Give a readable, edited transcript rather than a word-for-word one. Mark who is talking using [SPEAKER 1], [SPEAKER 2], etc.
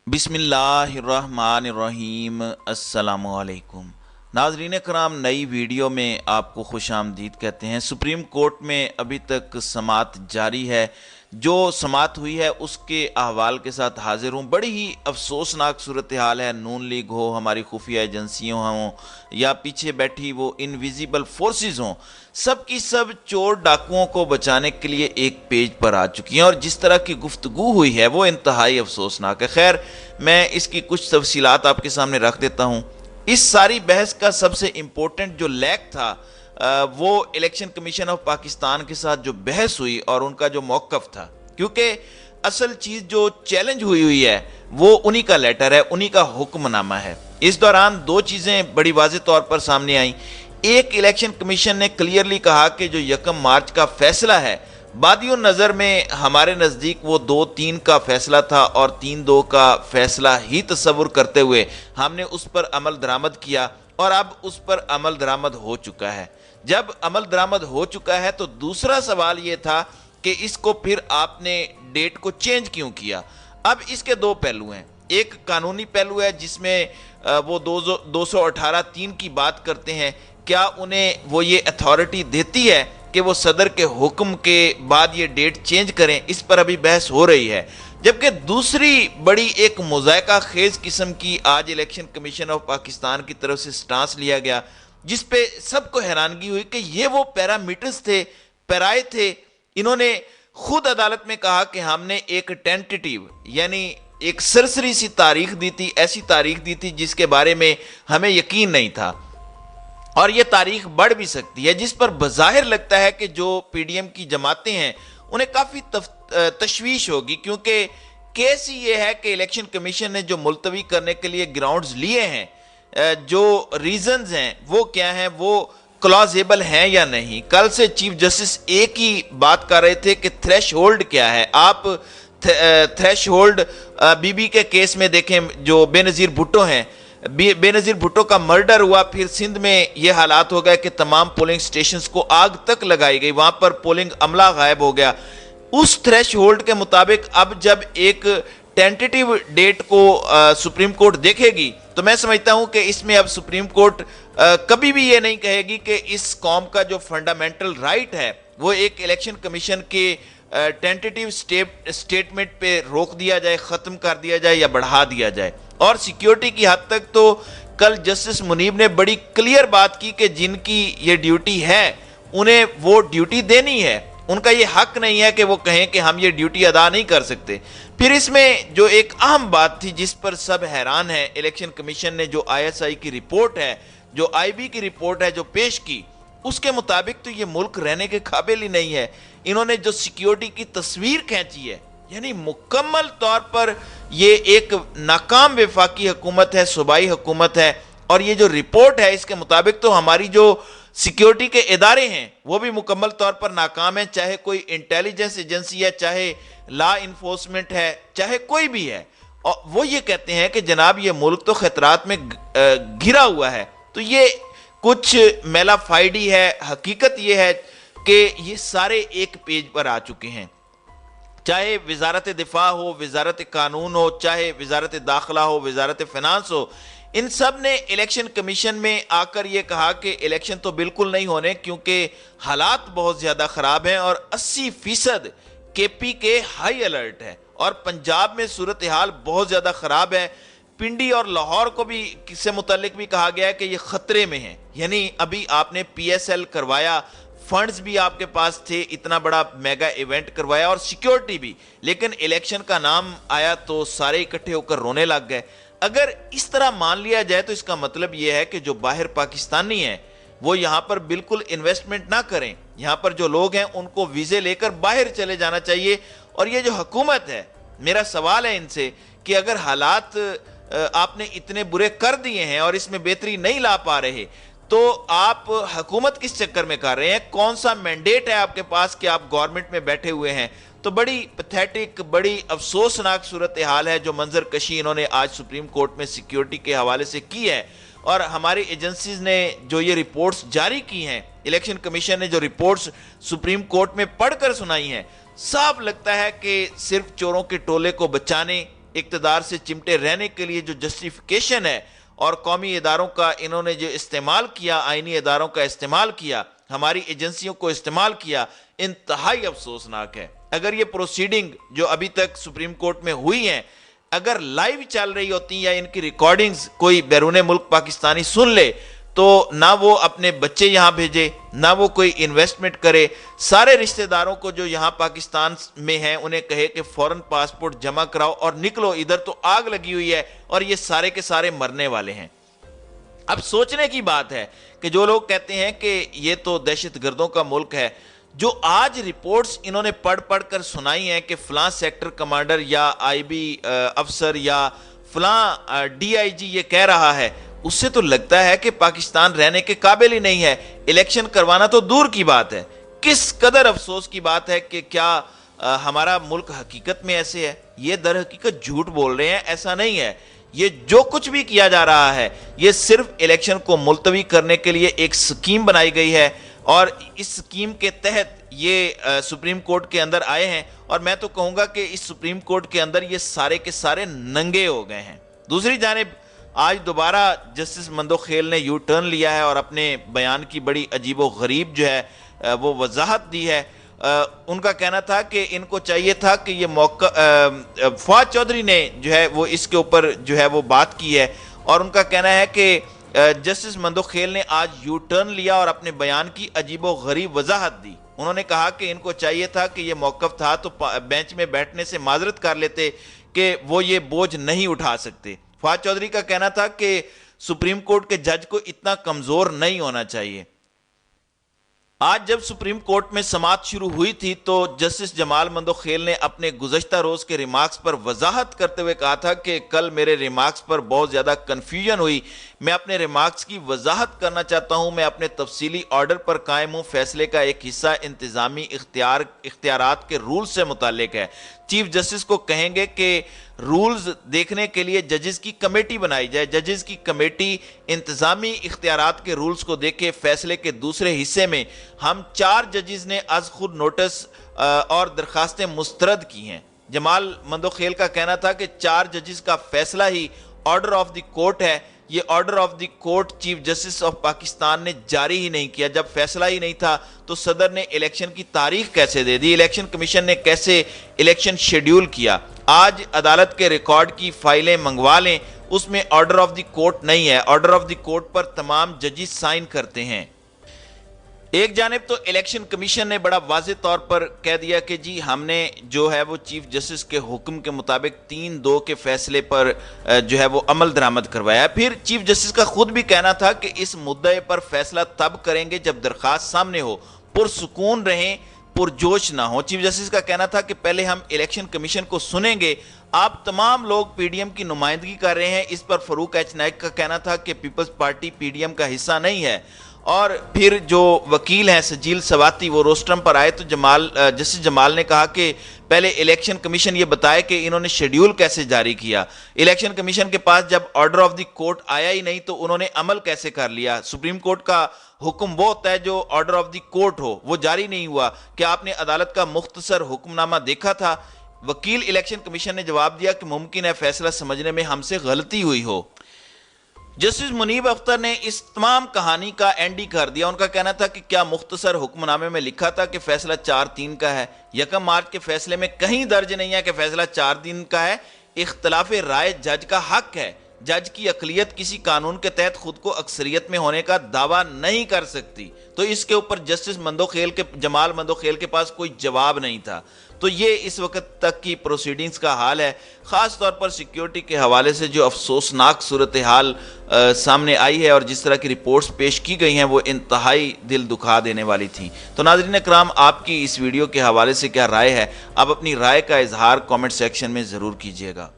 [SPEAKER 1] बिस्मिल्लाहिर्रहमानिर्रहीम। अस्सलामुअलैकुम। नाज़रीन कराम, नई वीडियो में आपको खुश आमदीद कहते हैं। सुप्रीम कोर्ट में अभी तक समाअत जारी है। जो समाअत हुई है उसके अहवाल के साथ हाजिर हूँ। बड़ी ही अफसोसनाक सूरत हाल है। नून लीग हो, हमारी खुफिया एजेंसियों हों, या पीछे बैठी वो इनविजिबल फोर्सेस हों, सब की सब चोर डाकुओं को बचाने के लिए एक पेज पर आ चुकी हैं। और जिस तरह की गुफ्तगू हुई है वो इंतहाई अफसोसनाक है। खैर, मैं इसकी कुछ तफसीलात आपके सामने रख देता हूँ। इस सारी बहस का सबसे इम्पोर्टेंट जो लैक था वो इलेक्शन कमीशन ऑफ पाकिस्तान के साथ जो बहस हुई और उनका जो मौक़िफ़ था, क्योंकि असल चीज़ जो चैलेंज हुई है वो उन्हीं का लेटर है, उन्हीं का हुक्मनामा है। इस दौरान दो चीज़ें बड़ी वाज़ेह तौर पर सामने आई। एक, इलेक्शन कमीशन ने क्लियरली कहा कि जो 1 मार्च का फैसला है, बादियों नज़र में हमारे नज़दीक वो 2-3 का फैसला था और 3-2 का फैसला ही तस्वुर करते हुए हमने उस पर अमल दरामद किया और अब उस पर अमल दरामद हो चुका है। जब अमल दरामद हो चुका है तो दूसरा सवाल ये था कि इसको फिर आपने डेट को चेंज क्यों किया। अब इसके दो पहलू हैं। एक कानूनी पहलू है जिसमें वो 218(3) की बात करते हैं। क्या उन्हें वो ये अथॉरिटी देती है कि वो सदर के हुक्म के बाद ये डेट चेंज करें? इस पर अभी बहस हो रही है। जबकि दूसरी बड़ी एक मुज़ायका खेज किस्म की आज इलेक्शन कमीशन ऑफ पाकिस्तान की तरफ से स्टांस लिया गया, जिस पे सबको हैरानगी हुई कि ये वो पैरामीटर्स थे, पैराए थे। इन्होंने खुद अदालत में कहा कि हमने एक टेंटेटिव यानी एक सरसरी सी तारीख दी थी, ऐसी तारीख दी थी जिसके बारे में हमें यकीन नहीं था, और ये तारीख बढ़ भी सकती है, जिस पर बज़ाहिर लगता है कि जो पीडीएम की जमातें हैं उन्हें काफ़ी तशवीश होगी। क्योंकि केस ही ये है कि इलेक्शन कमीशन ने जो मुलतवी करने के लिए ग्राउंड्स लिए हैं, जो रीजंस हैं वो क्या हैं, वो क्लॉजेबल हैं या नहीं। कल से चीफ जस्टिस एक ही बात कर रहे थे कि थ्रेश होल्ड क्या है। आप थ्रेश होल्ड बीबी के केस में देखें, जो बेनज़ीर भुट्टो हैं, बेनज़ीर भुट्टो का मर्डर हुआ, फिर सिंध में ये हालात हो गए कि तमाम पोलिंग स्टेशंस को आग तक लगाई गई, वहां पर पोलिंग अमला गायब हो गया। उस थ्रेश होल्ड के मुताबिक अब जब एक टेंटेटिव डेट को सुप्रीम कोर्ट देखेगी तो मैं समझता हूं कि इसमें अब सुप्रीम कोर्ट कभी भी ये नहीं कहेगी कि इस कौम का जो फंडामेंटल राइट है वो एक इलेक्शन कमीशन के टेंटेटिव स्टेटमेंट पे रोक दिया जाए, ख़त्म कर दिया जाए या बढ़ा दिया जाए। और सिक्योरिटी की हद तक तो कल जस्टिस मुनीब ने बड़ी क्लियर बात की कि जिनकी ये ड्यूटी है उन्हें वो ड्यूटी देनी है। उनका ये हक नहीं है कि वो कहें कि हम ये ड्यूटी अदा नहीं कर सकते। फिर इसमें जो एक अहम बात थी जिस पर सब हैरान है, इलेक्शन कमीशन ने जो आईएसआई की रिपोर्ट है, जो आईबी की रिपोर्ट है जो पेश की, उसके मुताबिक तो ये मुल्क रहने के काबिल ही नहीं है। इन्होंने जो सिक्योरिटी की तस्वीर खींची है, यानी मुकम्मल तौर पर ये एक नाकाम वफाकी हुकूमत है, सूबाई हुकूमत है। और ये जो रिपोर्ट है इसके मुताबिक तो हमारी जो सिक्योरिटी के इदारे हैं वो भी मुकम्मल तौर पर नाकाम है, चाहे कोई इंटेलिजेंस एजेंसी है, चाहे लॉ इन्फोर्समेंट है, चाहे कोई भी है। और वो ये कहते हैं कि जनाब ये मुल्क तो खतरात में घिरा हुआ है। तो ये कुछ मेलाफाइडी है। हकीकत ये है कि ये सारे एक पेज पर आ चुके हैं, चाहे वजारत दिफा हो, वजारत कानून हो, चाहे वजारत दाखिला हो, वजारत फिनांस हो। इन सब ने इलेक्शन कमीशन में आकर ये कहा कि इलेक्शन तो बिल्कुल नहीं होने क्योंकि हालात बहुत ज़्यादा ख़राब हैं और 80% केपी के हाई अलर्ट है और पंजाब में सूरत हाल बहुत ज़्यादा ख़राब है। पिंडी और लाहौर को भी किससे मुतल्लिक भी कहा गया है कि ये ख़तरे में हैं। यानी अभी आपने पीएसएल करवाया, फंड्स भी आपके पास थे, इतना बड़ा मेगा इवेंट करवाया और सिक्योरिटी भी, लेकिन इलेक्शन का नाम आया तो सारे इकट्ठे होकर रोने लग गए। अगर इस तरह मान लिया जाए तो इसका मतलब यह है कि जो बाहर पाकिस्तानी हैं वो यहाँ पर बिल्कुल इन्वेस्टमेंट ना करें। यहाँ पर जो लोग हैं उनको वीज़े लेकर बाहर चले जाना चाहिए। और ये जो हुकूमत है, मेरा सवाल है इनसे कि अगर हालात आपने इतने बुरे कर दिए हैं और इसमें बेहतरी नहीं ला पा रहे तो आप हुकूमत किस चक्कर में कर रहे हैं? कौन सा मैंडेट है आपके पास कि आप गवर्नमेंट में बैठे हुए हैं? तो बड़ी पैथेटिक, बड़ी अफसोसनाक सूरत हाल है जो मंजर कशी इन्होंने आज सुप्रीम कोर्ट में सिक्योरिटी के हवाले से की है। और हमारी एजेंसीज ने जो ये रिपोर्ट्स जारी की हैं, इलेक्शन कमीशन ने जो रिपोर्ट्स सुप्रीम कोर्ट में पढ़कर सुनाई हैं, साफ लगता है कि सिर्फ चोरों के टोले को बचाने اقتدار سے چمٹے رہنے کے لیے جو جسٹیفیکیشن ہے اور قومی اداروں کا انہوں نے جو استعمال کیا، آئینی اداروں کا استعمال کیا، ہماری ایجنسیوں کو استعمال کیا، انتہائی افسوسناک ہے۔ اگر یہ پروسیڈنگ جو ابھی تک سپریم کورٹ میں ہوئی ہیں اگر لائیو چل رہی ہوتی یا ان کی ریکارڈنگز کوئی بیرون ملک پاکستانی سن لے تو نہ وہ اپنے بچے یہاں بھیجے، نہ وہ کوئی انویسٹمنٹ کرے، سارے رشتہ داروں کو جو یہاں پاکستان میں ہیں انہیں کہے کہ فوراً پاسپورٹ جمع کراؤ اور نکلو، ادھر تو آگ لگی ہوئی ہے اور یہ سارے کے سارے مرنے والے ہیں۔ اب سوچنے کی بات ہے کہ جو لوگ کہتے ہیں کہ یہ تو دہشت گردوں کا ملک ہے، جو آج رپورٹس انہوں نے پڑھ کر سنائی ہیں کہ فلاں سیکٹر کمانڈر یا آئی بی افسر یا فلاں ڈی آئی جی یہ کہہ رہا ہے، اس سے تو لگتا ہے کہ پاکستان رہنے کے قابل ہی نہیں ہے، الیکشن کروانا تو دور کی بات ہے۔ کس قدر افسوس کی بات ہے کہ کیا ہمارا ملک حقیقت میں ایسے ہے؟ یہ در حقیقت جھوٹ بول رہے ہیں، ایسا نہیں ہے۔ یہ جو کچھ بھی کیا جا رہا ہے یہ صرف الیکشن کو ملتوی کرنے کے لیے ایک سکیم بنائی گئی ہے اور اس سکیم کے تحت یہ سپریم کورٹ کے اندر آئے ہیں، اور میں تو کہوں گا کہ اس سپریم کورٹ کے اندر یہ سارے کے سارے ننگے ہو گئے ہیں۔ دوسری جانب آج دوبارہ جسٹس مندوخیل نے یو ٹرن لیا ہے اور اپنے بیان کی بڑی عجیب و غریب جو ہے وہ وضاحت دی ہے۔ ان کا کہنا تھا کہ ان کو چاہیے تھا کہ یہ موقع فواد چودھری نے جو ہے وہ اس کے اوپر جو ہے وہ بات کی ہے، اور ان کا کہنا ہے کہ جسٹس مندوخیل نے آج یو ٹرن لیا اور اپنے بیان کی عجیب و غریب وضاحت دی۔ انہوں نے کہا کہ ان کو چاہیے تھا کہ یہ موقف تھا تو بینچ میں بیٹھنے سے معذرت کر لیتے کہ وہ یہ بوجھ نہیں اٹھا سکتے۔ فواد چودھری کا کہنا تھا کہ سپریم کورٹ کے جج کو اتنا کمزور نہیں ہونا چاہیے۔ آج جب سپریم کورٹ میں سماعت شروع ہوئی تھی تو جسٹس جمال مندوخیل نے اپنے گزشتہ روز کے ریمارکس پر وضاحت کرتے ہوئے کہا تھا کہ کل میرے ریمارکس پر بہت زیادہ کنفیوژن ہوئی، میں اپنے ریمارکس کی وضاحت کرنا چاہتا ہوں، میں اپنے تفصیلی آرڈر پر قائم ہوں، فیصلے کا ایک حصہ انتظامی اختیارات کے رول سے متعلق ہے۔ چیف جسٹس کو کہیں گے کہ رولز دیکھنے کے لیے ججز کی کمیٹی بنائی جائے، ججز کی کمیٹی انتظامی اختیارات کے رولز کو دیکھے۔ فیصلے کے دوسرے حصے میں ہم 4 ججز نے از خود نوٹس اور درخواستیں مسترد کی ہیں۔ جمال مندوخیل کا کہنا تھا کہ 4 ججز کا فیصلہ ہی آرڈر آف دی کورٹ ہے، یہ order of the court chief justice of Pakistan نے جاری ہی نہیں کیا۔ جب فیصلہ ہی نہیں تھا تو صدر نے الیکشن کی تاریخ کیسے دے دی؟ الیکشن کمیشن نے کیسے الیکشن شیڈیول کیا؟ آج عدالت کے ریکارڈ کی فائلیں منگوا لیں، اس میں آرڈر آف دی کورٹ نہیں ہے، آرڈر آف دی کورٹ پر تمام ججز سائن کرتے ہیں۔ ایک جانب تو الیکشن کمیشن نے بڑا واضح طور پر کہہ دیا کہ جی ہم نے جو ہے وہ چیف جسٹس کے حکم کے مطابق 3-2 کے فیصلے پر جو ہے وہ عمل درآمد کروایا۔ پھر چیف جسٹس کا خود بھی کہنا تھا کہ اس مدعے پر فیصلہ تب کریں گے جب درخواست سامنے ہو، پرسکون رہیں، پرجوش نہ ہو۔ چیف جسٹس کا کہنا تھا کہ پہلے ہم الیکشن کمیشن کو سنیں گے، آپ تمام لوگ پی ڈی ایم کی نمائندگی کر رہے ہیں۔ اس پر فاروق ایچ نائک کا کہنا تھا کہ Peoples Party P D M کا حصہ نہیں ہے، اور پھر جو وکیل ہیں سجیل سواتی وہ روسٹرم پر آئے تو جسٹس جمال نے کہا کہ پہلے الیکشن کمیشن یہ بتائے کہ انہوں نے شیڈیول کیسے جاری کیا، الیکشن کمیشن کے پاس جب آرڈر آف دی کورٹ آیا ہی نہیں تو انہوں نے عمل کیسے کر لیا؟ سپریم کورٹ کا حکم وہ ہوتا ہے جو آرڈر آف دی کورٹ ہو، وہ جاری نہیں ہوا۔ کیا آپ نے عدالت کا مختصر حکم نامہ دیکھا تھا؟ وکیل الیکشن کمیشن نے جواب دیا کہ ممکن ہے فیصلہ سمجھنے میں ہم سے غلطی ہوئی ہو۔ جسٹس منیب اختر نے اس تمام کہانی کا اینڈ ہی کر دیا۔ ان کا کہنا تھا کہ کیا مختصر حکم نامے میں لکھا تھا کہ فیصلہ 4-3 کا ہے؟ 1 مارچ کے فیصلے میں کہیں درج نہیں ہے کہ فیصلہ 4 دن کا ہے۔ اختلاف رائے جج کا حق ہے، جج کی اقلیت کسی قانون کے تحت خود کو اکثریت میں ہونے کا دعویٰ نہیں کر سکتی۔ تو اس کے اوپر جسٹس جمال مندوخیل کے پاس کوئی جواب نہیں تھا۔ تو یہ اس وقت تک کی پروسیڈنگز کا حال ہے، خاص طور پر سیکیورٹی کے حوالے سے جو افسوسناک صورتحال سامنے آئی ہے اور جس طرح کی رپورٹس پیش کی گئی ہیں وہ انتہائی دل دکھا دینے والی تھی۔ تو ناظرین اکرام، آپ کی اس ویڈیو کے حوالے سے کیا رائے ہے؟ آپ اپنی رائے کا اظہار کامنٹ سیکشن میں ضرور کیجیے گا۔